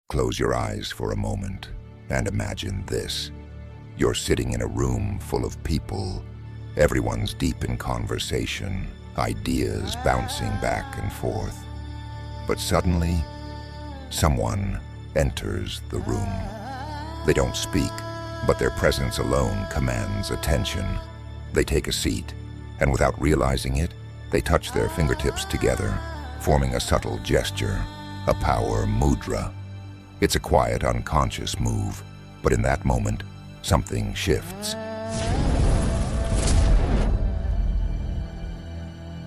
Close your eyes for a moment and imagine this. You're sitting in a room full of people. Everyone's deep in conversation, ideas bouncing back and forth. But suddenly, someone enters the room. They don't speak, but their presence alone commands attention. They take a seat, and without realizing it, they touch their fingertips together, forming a subtle gesture, a Power Mudra. It's a quiet, unconscious move, but in that moment, something shifts.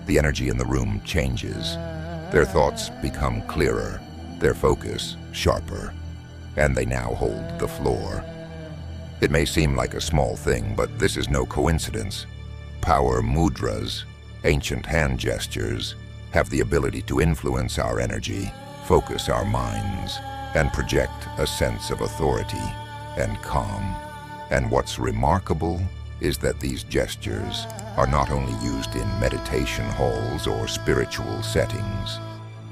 The energy in the room changes. Their thoughts become clearer, their focus sharper, and they now hold the floor. It may seem like a small thing, but this is no coincidence. Power Mudras, ancient hand gestures, have the ability to influence our energy, focus our minds, and project a sense of authority and calm. And what's remarkable is that these gestures are not only used in meditation halls or spiritual settings,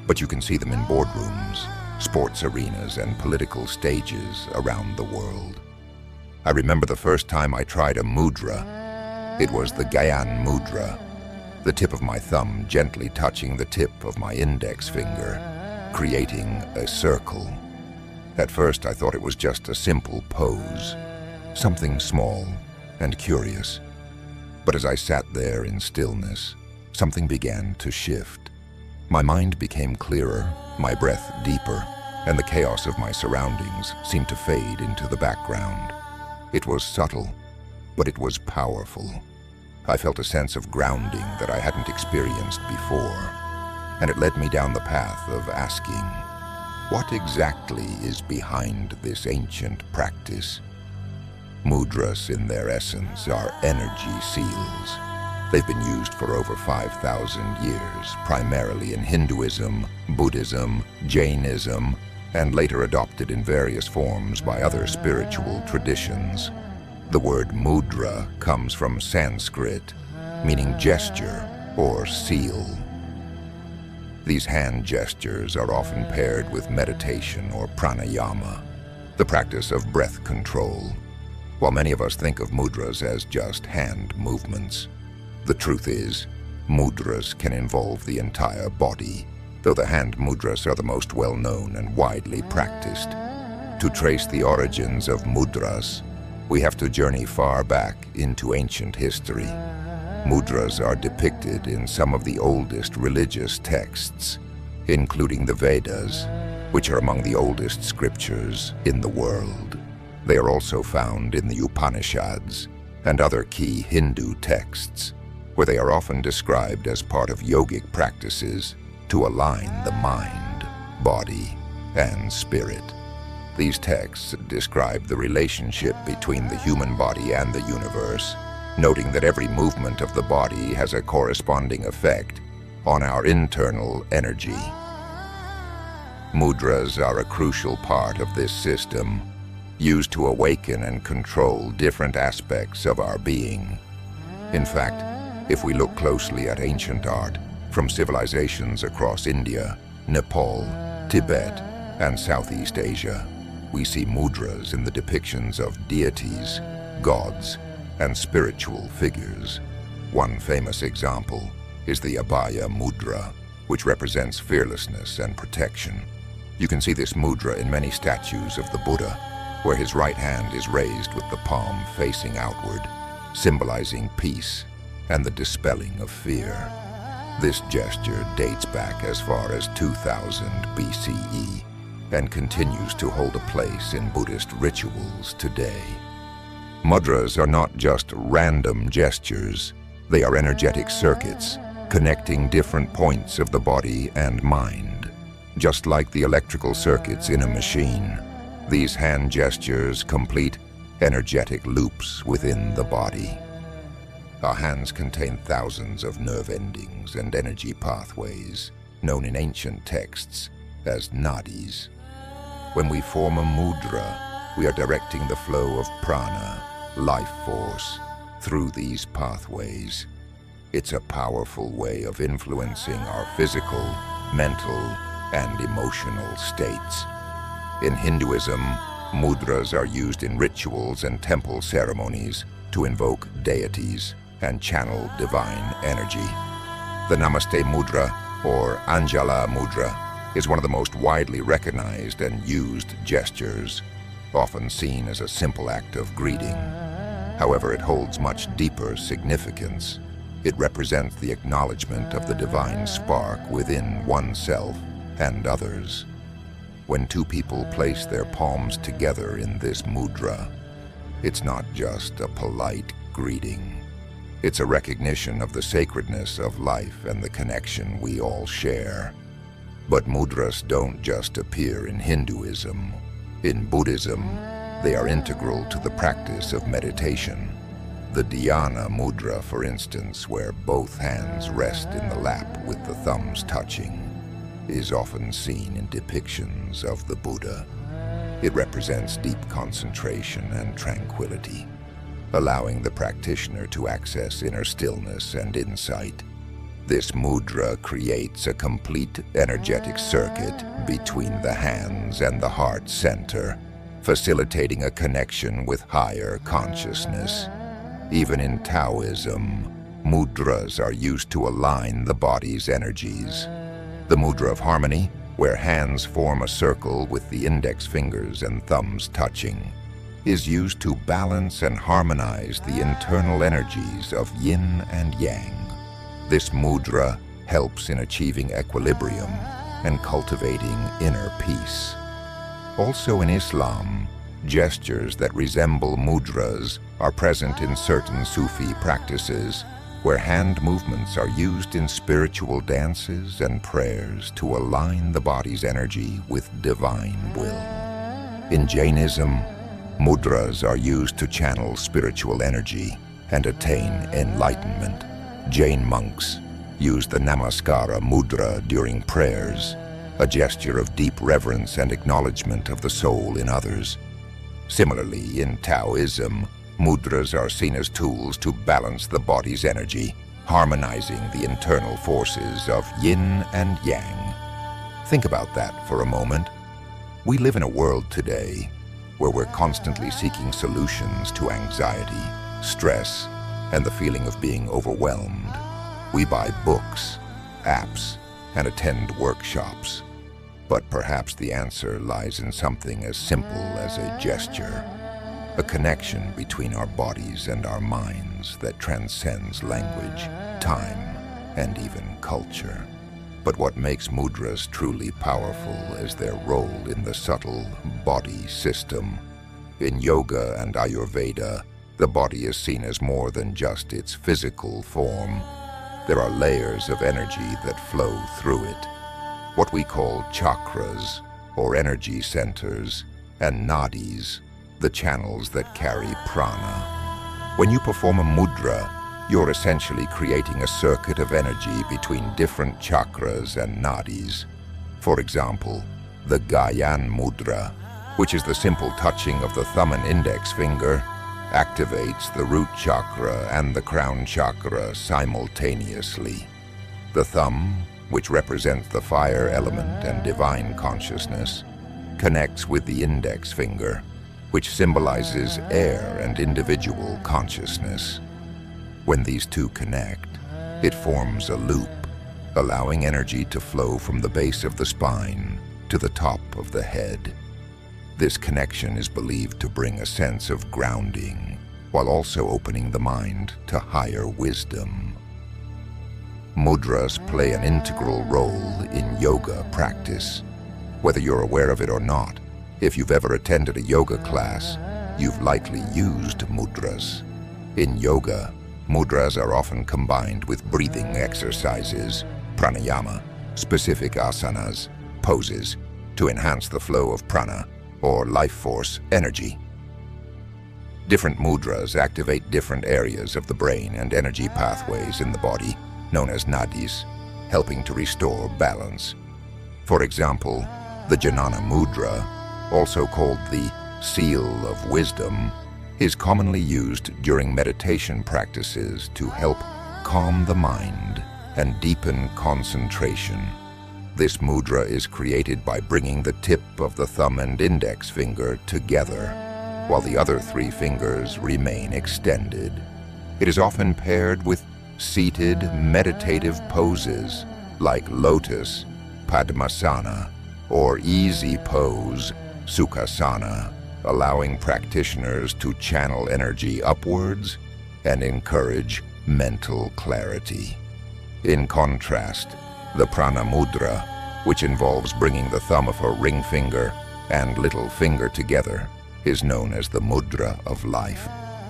but you can see them in boardrooms, sports arenas, and political stages around the world. I remember the first time I tried a mudra. It was the Gyan Mudra, the tip of my thumb gently touching the tip of my index finger, creating a circle. At first, I thought it was just a simple pose, something small and curious. But as I sat there in stillness, something began to shift. My mind became clearer, my breath deeper, and the chaos of my surroundings seemed to fade into the background. It was subtle, but it was powerful. I felt a sense of grounding that I hadn't experienced before, and it led me down the path of asking, what exactly is behind this ancient practice? Mudras, in their essence, are energy seals. They've been used for over 5,000 years, primarily in Hinduism, Buddhism, Jainism, and later adopted in various forms by other spiritual traditions. The word mudra comes from Sanskrit, meaning gesture or seal. These hand gestures are often paired with meditation or pranayama, the practice of breath control. While many of us think of mudras as just hand movements, the truth is, mudras can involve the entire body, though the hand mudras are the most well-known and widely practiced. To trace the origins of mudras, we have to journey far back into ancient history. Mudras are depicted in some of the oldest religious texts, including the Vedas, which are among the oldest scriptures in the world. They are also found in the Upanishads and other key Hindu texts, where they are often described as part of yogic practices to align the mind, body, and spirit. These texts describe the relationship between the human body and the universe, noting that every movement of the body has a corresponding effect on our internal energy. Mudras are a crucial part of this system, used to awaken and control different aspects of our being. In fact, if we look closely at ancient art from civilizations across India, Nepal, Tibet, and Southeast Asia, we see mudras in the depictions of deities, gods, and spiritual figures. One famous example is the Apana Mudra, which represents fearlessness and protection. You can see this mudra in many statues of the Buddha, where his right hand is raised with the palm facing outward, symbolizing peace and the dispelling of fear. This gesture dates back as far as 2000 BCE and continues to hold a place in Buddhist rituals today. Mudras are not just random gestures. They are energetic circuits connecting different points of the body and mind. Just like the electrical circuits in a machine, these hand gestures complete energetic loops within the body. Our hands contain thousands of nerve endings and energy pathways, known in ancient texts as nadis. When we form a mudra, we are directing the flow of prana, life force, through these pathways. It's a powerful way of influencing our physical, mental, and emotional states. In Hinduism, mudras are used in rituals and temple ceremonies to invoke deities and channel divine energy. The Namaste Mudra, or Anjala Mudra, is one of the most widely recognized and used gestures, often seen as a simple act of greeting. However, it holds much deeper significance. It represents the acknowledgement of the divine spark within oneself and others. When two people place their palms together in this mudra, it's not just a polite greeting. It's a recognition of the sacredness of life and the connection we all share. But mudras don't just appear in Hinduism. In Buddhism, they are integral to the practice of meditation. The Gyan Mudra, for instance, where both hands rest in the lap with the thumbs touching, is often seen in depictions of the Buddha. It represents deep concentration and tranquility, allowing the practitioner to access inner stillness and insight. This mudra creates a complete energetic circuit between the hands and the heart center, facilitating a connection with higher consciousness. Even in Taoism, mudras are used to align the body's energies. The mudra of harmony, where hands form a circle with the index fingers and thumbs touching, is used to balance and harmonize the internal energies of yin and yang. This mudra helps in achieving equilibrium and cultivating inner peace. Also in Islam, gestures that resemble mudras are present in certain Sufi practices, where hand movements are used in spiritual dances and prayers to align the body's energy with divine will. In Jainism, mudras are used to channel spiritual energy and attain enlightenment. Jain monks use the Namaskara Mudra during prayers, a gesture of deep reverence and acknowledgement of the soul in others. Similarly, in Taoism, mudras are seen as tools to balance the body's energy, harmonizing the internal forces of yin and yang. Think about that for a moment. We live in a world today where we're constantly seeking solutions to anxiety, stress, and the feeling of being overwhelmed. We buy books, apps, and attend workshops. But perhaps the answer lies in something as simple as a gesture, a connection between our bodies and our minds that transcends language, time, and even culture. But what makes mudras truly powerful is their role in the subtle body system. In yoga and Ayurveda, the body is seen as more than just its physical form. There are layers of energy that flow through it, what we call chakras, or energy centers, and nadis, the channels that carry prana. When you perform a mudra, you're essentially creating a circuit of energy between different chakras and nadis. For example, the Gyan Mudra, which is the simple touching of the thumb and index finger, activates the root chakra and the crown chakra simultaneously. The thumb, which represents the fire element and divine consciousness, connects with the index finger, which symbolizes air and individual consciousness. When these two connect, it forms a loop, allowing energy to flow from the base of the spine to the top of the head. This connection is believed to bring a sense of grounding, while also opening the mind to higher wisdom. Mudras play an integral role in yoga practice. Whether you're aware of it or not, if you've ever attended a yoga class, you've likely used mudras. In yoga, mudras are often combined with breathing exercises, pranayama, specific asanas, poses, to enhance the flow of prana, or life force energy. Different mudras activate different areas of the brain and energy pathways in the body, known as nadis, helping to restore balance. For example, the Jnana Mudra, also called the Seal of Wisdom, is commonly used during meditation practices to help calm the mind and deepen concentration. This mudra is created by bringing the tip of the thumb and index finger together, while the other three fingers remain extended. It is often paired with seated meditative poses like lotus, padmasana, or easy pose, sukhasana, allowing practitioners to channel energy upwards and encourage mental clarity. In contrast, the Prana Mudra, which involves bringing the thumb of a ring finger and little finger together, is known as the mudra of life.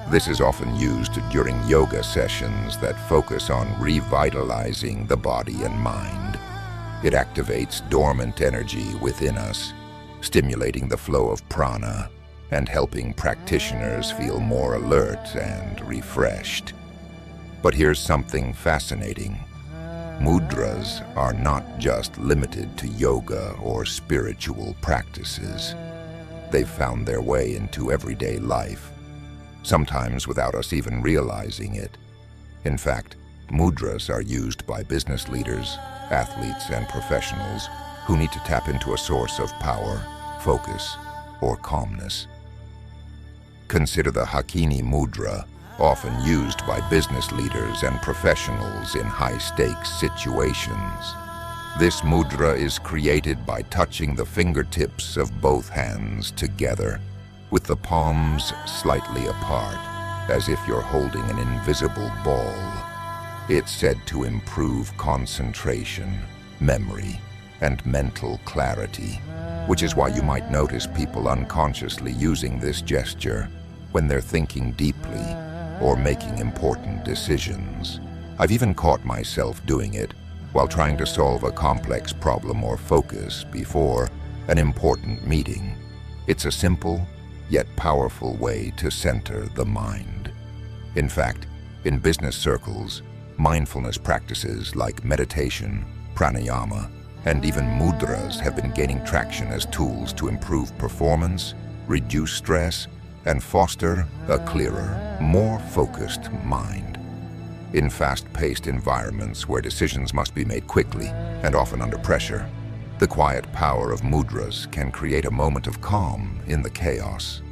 This is often used during yoga sessions that focus on revitalizing the body and mind. It activates dormant energy within us, stimulating the flow of prana and helping practitioners feel more alert and refreshed. But here's something fascinating. Mudras are not just limited to yoga or spiritual practices. They've found their way into everyday life, sometimes without us even realizing it. In fact, mudras are used by business leaders, athletes, and professionals who need to tap into a source of power, focus, or calmness. Consider the Hakini Mudra, often used by business leaders and professionals in high-stakes situations. This mudra is created by touching the fingertips of both hands together, with the palms slightly apart, as if you're holding an invisible ball. It's said to improve concentration, memory, and mental clarity, which is why you might notice people unconsciously using this gesture when they're thinking deeply or making important decisions. I've even caught myself doing it while trying to solve a complex problem or focus before an important meeting. It's a simple yet powerful way to center the mind. In fact, in business circles, mindfulness practices like meditation, pranayama, and even mudras have been gaining traction as tools to improve performance, reduce stress, and foster a clearer, more focused mind. In fast-paced environments where decisions must be made quickly and often under pressure, the quiet power of mudras can create a moment of calm in the chaos.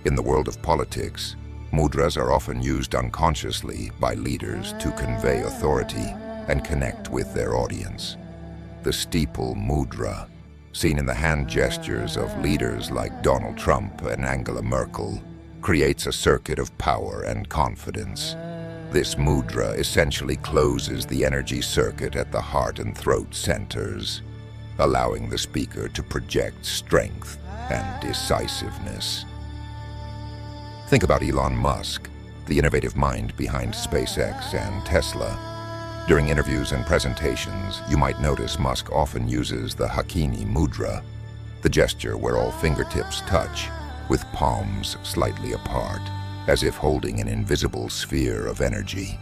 In the world of politics, mudras are often used unconsciously by leaders to convey authority and connect with their audience. The steeple mudra, seen in the hand gestures of leaders like Donald Trump and Angela Merkel, creates a circuit of power and confidence. This mudra essentially closes the energy circuit at the heart and throat centers, allowing the speaker to project strength and decisiveness. Think about Elon Musk, the innovative mind behind SpaceX and Tesla. During interviews and presentations, you might notice Musk often uses the Hakini Mudra, the gesture where all fingertips touch, with palms slightly apart, as if holding an invisible sphere of energy.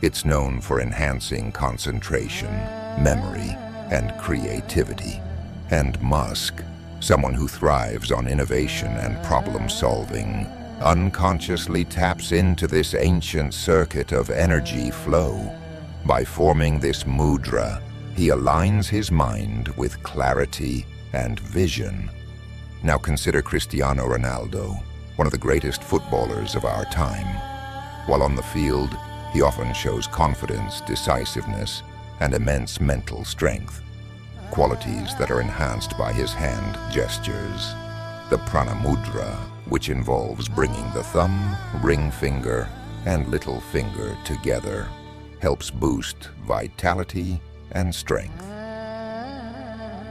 It's known for enhancing concentration, memory, and creativity. And Musk, someone who thrives on innovation and problem-solving, unconsciously taps into this ancient circuit of energy flow. By forming this mudra, he aligns his mind with clarity and vision. Now consider Cristiano Ronaldo, one of the greatest footballers of our time. While on the field, he often shows confidence, decisiveness, and immense mental strength, qualities that are enhanced by his hand gestures. The Prana Mudra, which involves bringing the thumb, ring finger, and little finger together, helps boost vitality and strength.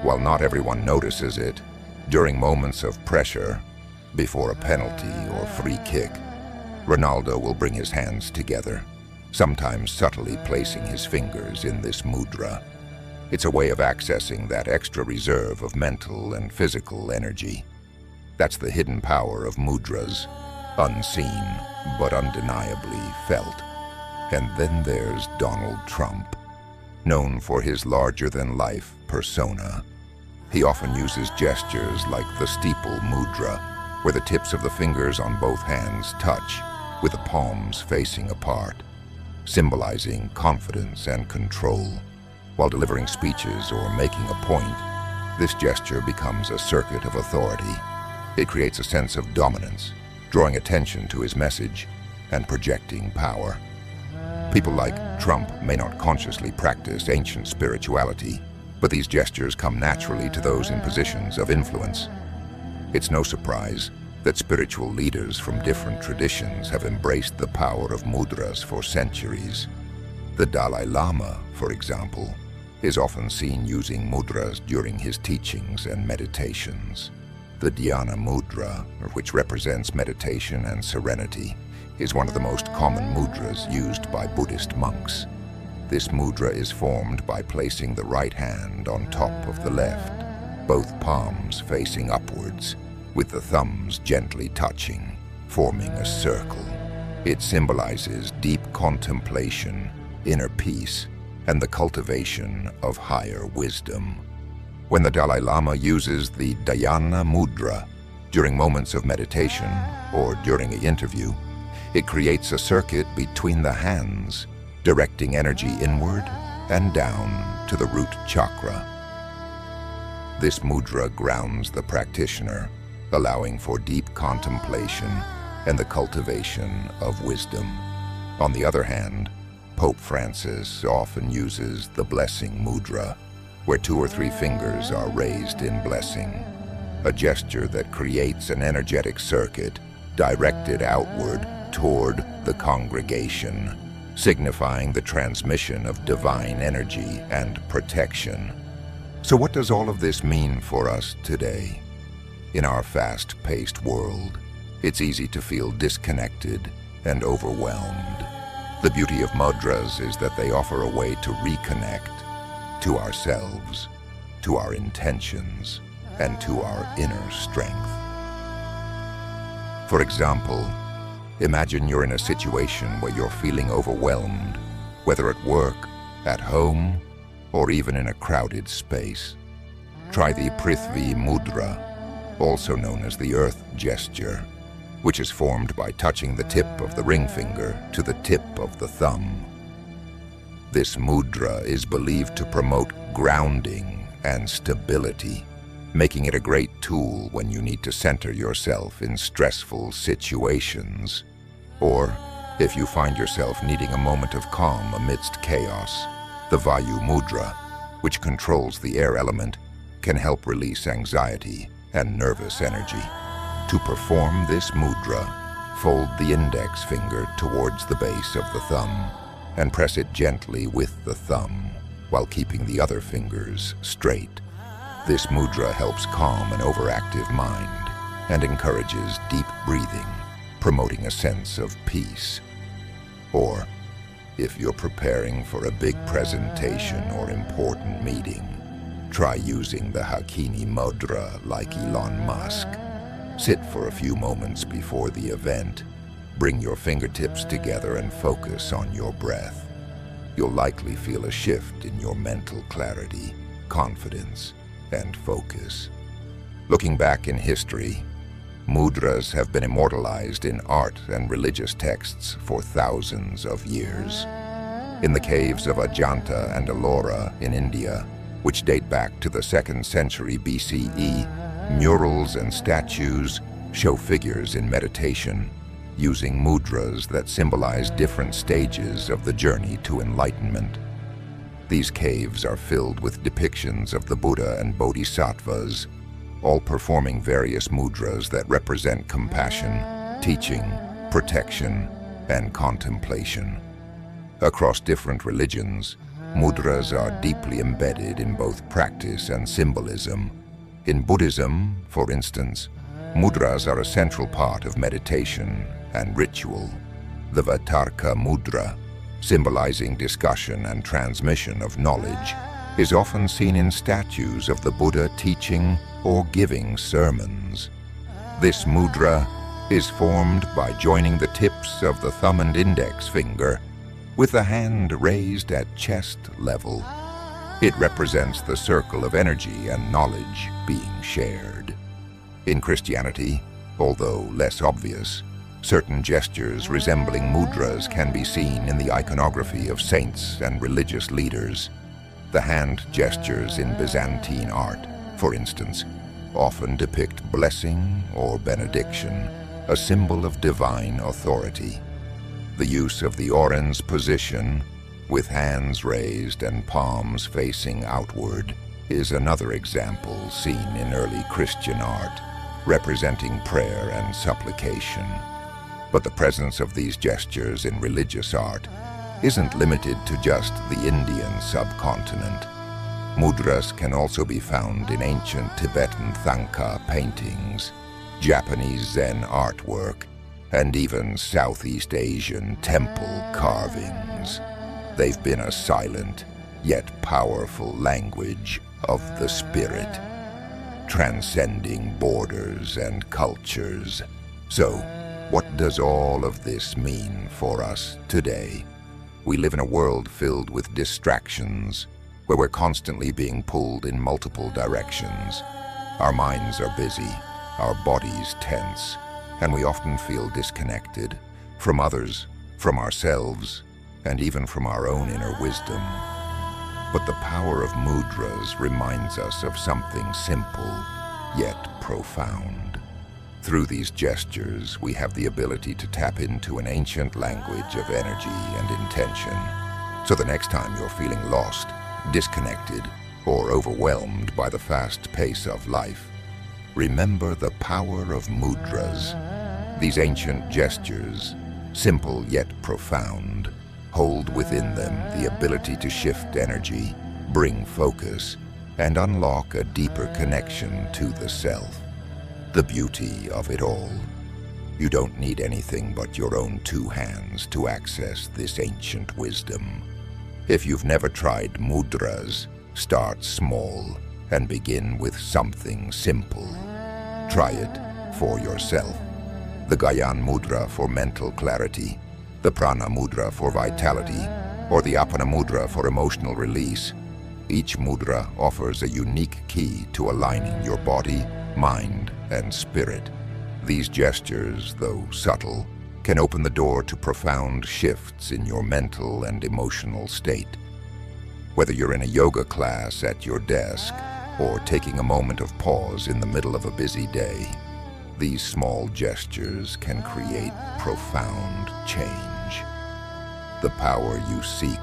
While not everyone notices it, during moments of pressure, before a penalty or free kick, Ronaldo will bring his hands together, sometimes subtly placing his fingers in this mudra. It's a way of accessing that extra reserve of mental and physical energy. That's the hidden power of mudras, unseen but undeniably felt. And then there's Donald Trump, known for his larger-than-life persona. He often uses gestures like the steeple mudra, where the tips of the fingers on both hands touch, with the palms facing apart, symbolizing confidence and control. While delivering speeches or making a point, this gesture becomes a circuit of authority. It creates a sense of dominance, drawing attention to his message and projecting power. People like Trump may not consciously practice ancient spirituality, but these gestures come naturally to those in positions of influence. It's no surprise that spiritual leaders from different traditions have embraced the power of mudras for centuries. The Dalai Lama, for example, is often seen using mudras during his teachings and meditations. The Gyan Mudra, which represents meditation and serenity, is one of the most common mudras used by Buddhist monks. This mudra is formed by placing the right hand on top of the left, both palms facing upwards, with the thumbs gently touching, forming a circle. It symbolizes deep contemplation, inner peace, and the cultivation of higher wisdom. When the Dalai Lama uses the Gyan Mudra during moments of meditation or during an interview, it creates a circuit between the hands, directing energy inward and down to the root chakra. This mudra grounds the practitioner, allowing for deep contemplation and the cultivation of wisdom. On the other hand, Pope Francis often uses the blessing mudra, where 2 or 3 fingers are raised in blessing, a gesture that creates an energetic circuit directed outward toward the congregation, signifying the transmission of divine energy and protection. So what does all of this mean for us today? In our fast-paced world, it's easy to feel disconnected and overwhelmed. The beauty of mudras is that they offer a way to reconnect to ourselves, to our intentions, and to our inner strength. For example, imagine you're in a situation where you're feeling overwhelmed, whether at work, at home, or even in a crowded space. Try the Prithvi Mudra, also known as the earth gesture, which is formed by touching the tip of the ring finger to the tip of the thumb. This mudra is believed to promote grounding and stability, making it a great tool when you need to center yourself in stressful situations, or if you find yourself needing a moment of calm amidst chaos. The Vayu Mudra, which controls the air element, can help release anxiety and nervous energy. To perform this mudra, fold the index finger towards the base of the thumb and press it gently with the thumb while keeping the other fingers straight. This mudra helps calm an overactive mind and encourages deep breathing, promoting a sense of peace. Or, if you're preparing for a big presentation or important meeting, try using the Hakini Mudra like Elon Musk. Sit for a few moments before the event. Bring your fingertips together and focus on your breath. You'll likely feel a shift in your mental clarity, confidence, and focus. Looking back in history, mudras have been immortalized in art and religious texts for thousands of years. In the caves of Ajanta and Ellora in India, which date back to the 2nd century BCE, murals and statues show figures in meditation, using mudras that symbolize different stages of the journey to enlightenment. These caves are filled with depictions of the Buddha and Bodhisattvas, all performing various mudras that represent compassion, teaching, protection, and contemplation. Across different religions, mudras are deeply embedded in both practice and symbolism. In Buddhism, for instance, mudras are a central part of meditation and ritual. The Vitarka Mudra, symbolizing discussion and transmission of knowledge, is often seen in statues of the Buddha teaching or giving sermons. This mudra is formed by joining the tips of the thumb and index finger with the hand raised at chest level. It represents the circle of energy and knowledge being shared. In Christianity, although less obvious, certain gestures resembling mudras can be seen in the iconography of saints and religious leaders. The hand gestures in Byzantine art, for instance, often depict blessing or benediction, a symbol of divine authority. The use of the oran's position, with hands raised and palms facing outward, is another example seen in early Christian art, representing prayer and supplication. But the presence of these gestures in religious art isn't limited to just the Indian subcontinent. Mudras can also be found in ancient Tibetan Thangka paintings, Japanese Zen artwork, and even Southeast Asian temple carvings. They've been a silent, yet powerful language of the spirit, transcending borders and cultures. So, what does all of this mean for us today? We live in a world filled with distractions, where we're constantly being pulled in multiple directions. Our minds are busy, our bodies tense, and we often feel disconnected from others, from ourselves, and even from our own inner wisdom. But the power of mudras reminds us of something simple, yet profound. Through these gestures, we have the ability to tap into an ancient language of energy and intention. So the next time you're feeling lost, disconnected, or overwhelmed by the fast pace of life, remember the power of mudras. These ancient gestures, simple yet profound, hold within them the ability to shift energy, bring focus, and unlock a deeper connection to the self. The beauty of it all. You don't need anything but your own two hands to access this ancient wisdom. If you've never tried mudras, start small and begin with something simple. Try it for yourself. The Gyan Mudra for mental clarity, the Prana Mudra for vitality, or the Apana Mudra for emotional release. Each mudra offers a unique key to aligning your body, mind, and spirit. These gestures, though subtle, can open the door to profound shifts in your mental and emotional state. Whether you're in a yoga class at your desk or taking a moment of pause in the middle of a busy day, these small gestures can create profound change. The power you seek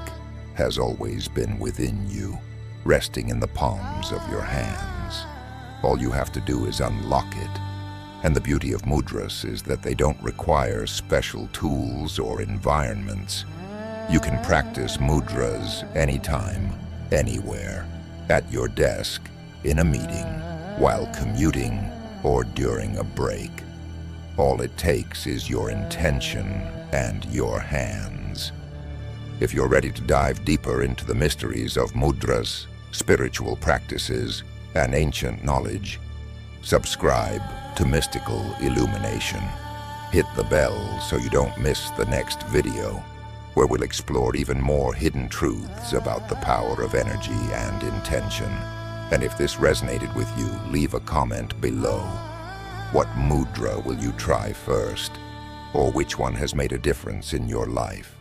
has always been within you, resting in the palms of your hands. All you have to do is unlock it. And the beauty of mudras is that they don't require special tools or environments. You can practice mudras anytime, anywhere, at your desk, in a meeting, while commuting, or during a break. All it takes is your intention and your hands. If you're ready to dive deeper into the mysteries of mudras, spiritual practices, and ancient knowledge, subscribe to Mystical Illumination. Hit the bell so you don't miss the next video, where we'll explore even more hidden truths about the power of energy and intention. And if this resonated with you, leave a comment below. What mudra will you try first? Or which one has made a difference in your life?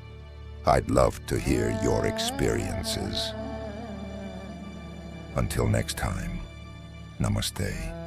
I'd love to hear your experiences. Until next time, namaste.